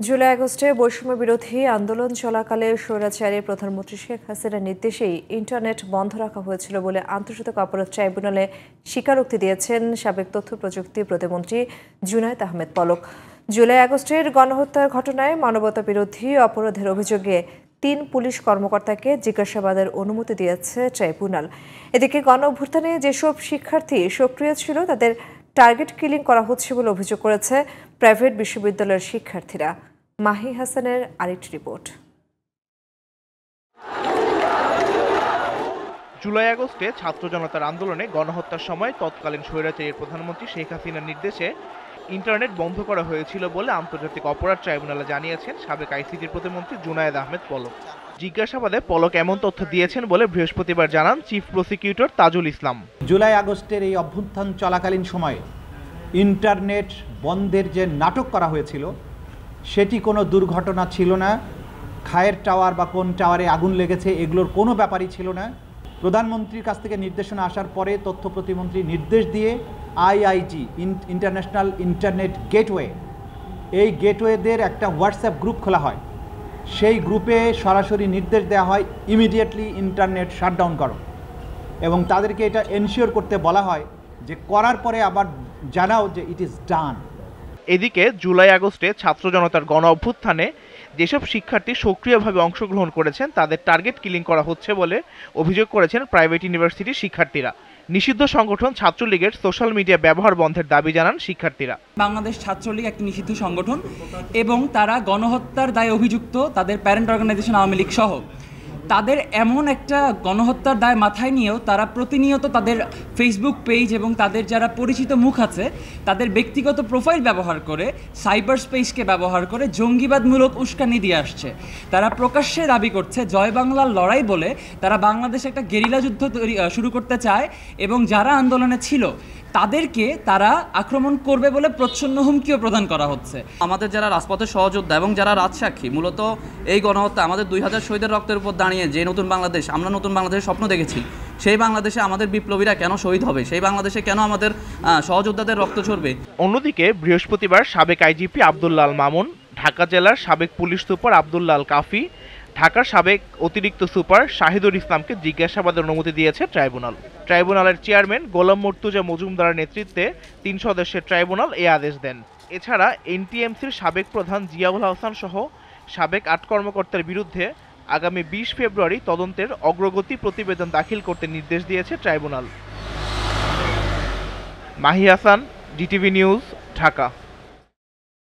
জুলাই আগস্টে বৈষম্য বিরোধী আন্দোলন চলাকালে স্বৈরাচারী প্রধানমন্ত্রী শেখ হাসিনার নির্দেশেই ইন্টারনেট বন্ধ রাখা হয়েছিল বলে আন্তর্জাতিক অপরাধ ট্রাইব্যুনালে স্বীকারোক্তি দিয়েছেন সাবেক তথ্য প্রযুক্তি প্রতিমন্ত্রী জুনায়েদ আহমেদ পলক। জুলাই আগস্টের গণহত্যার ঘটনায় মানবতা বিরোধী অপরাধের অভিযোগে 3 পুলিশ কর্মকর্তাকে জিজ্ঞাসাবাদের অনুমতি দিয়েছে ট্রাইব্যুনাল। এদিকে গণঅভ্যুত্থানে যেসব শিক্ষার্থী সক্রিয় ছিল তাদের টার্গেট কিলিং করা হচ্ছে বলে অভিযোগ করেছে প্রাইভেট বিশ্ববিদ্যালয়ের শিক্ষার্থীরা। মাহি হাসানের আরেকটি রিপোর্ট। জুলাই আগস্টে ছাত্র জনতার আন্দোলনে গণহত্যার সময় তৎকালীন স্বৈরাচারী প্রধানমন্ত্রী শেখ হাসিনার নির্দেশে ইন্টারনেট বন্ধ করা হয়েছিল বলে আন্তর্জাতিক অপরাধ ট্রাইব্যুনালে জানিয়েছেন সাবেক আইসিটির প্রতিমন্ত্রী জুনায়েদ আহমেদ পলক। জিজ্ঞাসাবাদে পলক এমন তথ্য দিয়েছেন বলে বৃহস্পতিবার জানান চিফ প্রসিকিউটর তাজুল ইসলাম। জুলাই আগস্টের এই অভ্যুত্থান চলাকালীন সময়ে ইন্টারনেট বন্ধের যে নাটক করা হয়েছিল সেটি কোনো দুর্ঘটনা ছিল না। খায়ের টাওয়ার বা কোন টাওয়ারে আগুন লেগেছে এগুলোর কোনো ব্যাপারই ছিল না। প্রধানমন্ত্রীর কাছ থেকে নির্দেশনা আসার পরে তথ্য প্রতিমন্ত্রী নির্দেশ দিয়ে আইআইজি ইন্টারন্যাশনাল ইন্টারনেট গেটওয়ে, এই গেটওয়েদের একটা হোয়াটসঅ্যাপ গ্রুপ খোলা হয়। সেই গ্রুপে সরাসরি নির্দেশ দেওয়া হয় ইমিডিয়েটলি ইন্টারনেট শাটডাউন করো, এবং তাদেরকে এটা এনশিওর করতে বলা হয় যে করার পরে আবার জানাও যে ইট ইজ ডান। এদিকে জুলাই আগস্টে ছাত্র জনতার গণ অভ্যুত্থানে যেসব শিক্ষার্থী সক্রিয়ভাবে অংশগ্রহণ করেছেন তাদের টার্গেট কিলিং করা হচ্ছে বলে অভিযোগ করেছেন প্রাইভেট ইউনিভার্সিটির শিক্ষার্থীরা। নিষিদ্ধ সংগঠন ছাত্রলীগের সোশ্যাল মিডিয়া ব্যবহার বন্ধের দাবি জানান শিক্ষার্থীরা। বাংলাদেশ ছাত্রলীগ একটি নিষিদ্ধ সংগঠন এবং তারা গণহত্যার দায়ে অভিযুক্ত, তাদের প্যারেন্ট অর্গানাইজেশন আওয়ামী লীগ সহ। তাদের এমন একটা গণহত্যার দায় মাথায় নিয়েও তারা প্রতিনিয়ত তাদের ফেসবুক পেজ এবং তাদের যারা পরিচিত মুখ আছে তাদের ব্যক্তিগত প্রোফাইল ব্যবহার করে, সাইবার স্পেসকে ব্যবহার করে জঙ্গিবাদমূলক উস্কানি দিয়ে আসছে। তারা প্রকাশ্যে দাবি করছে জয় বাংলার লড়াই বলে তারা বাংলাদেশে একটা গেরিলা যুদ্ধ শুরু করতে চায় এবং যারা আন্দোলনে ছিল তাদেরকে তারা আক্রমণ করবে বলে প্রচ্ছন্ন হুমকিও প্রদান করা হচ্ছে। আমাদের যারা রাজপথের সহযোদ্ধা এবং যারা রাজসাক্ষী, মূলত এই গণহত্যা আমাদের 2000 শহীদের রক্তের উপর দাঁড়িয়ে যে নতুন বাংলাদেশ, আমরা নতুন বাংলাদেশের স্বপ্ন দেখেছি, সেই বাংলাদেশে আমাদের বিপ্লবীরা কেন শহীদ হবে, সেই বাংলাদেশে কেন আমাদের সহযোদ্ধাদের রক্ত ঝরবে। অন্যদিকে বৃহস্পতিবার সাবেক আইজিপি আব্দুল্লাহ আল মামুন, ঢাকা জেলার সাবেক পুলিশ সুপার আব্দুল্লাহ আল কাফি, ঢাকার সাবেক অতিরিক্ত সুপার শাহিদুল ইসলামকে জিজ্ঞাসাবাদের অনুমতি দিয়েছে ট্রাইব্যুনাল। ট্রাইব্যুনালের চেয়ারম্যান গোলাম মর্তুজা মজুমদারের নেতৃত্বে 3 সদস্যের ট্রাইব্যুনাল এ আদেশ দেন। এছাড়া এনটিএমসির সাবেক প্রধান জিয়াউল হাসান সহ সাবেক 8 কর্মকর্তার বিরুদ্ধে আগামী 20 ফেব্রুয়ারি তদন্তের অগ্রগতি প্রতিবেদন দাখিল করতে নির্দেশ দিয়েছে tribunal. Mahi Hasan, DTV news, Dhaka.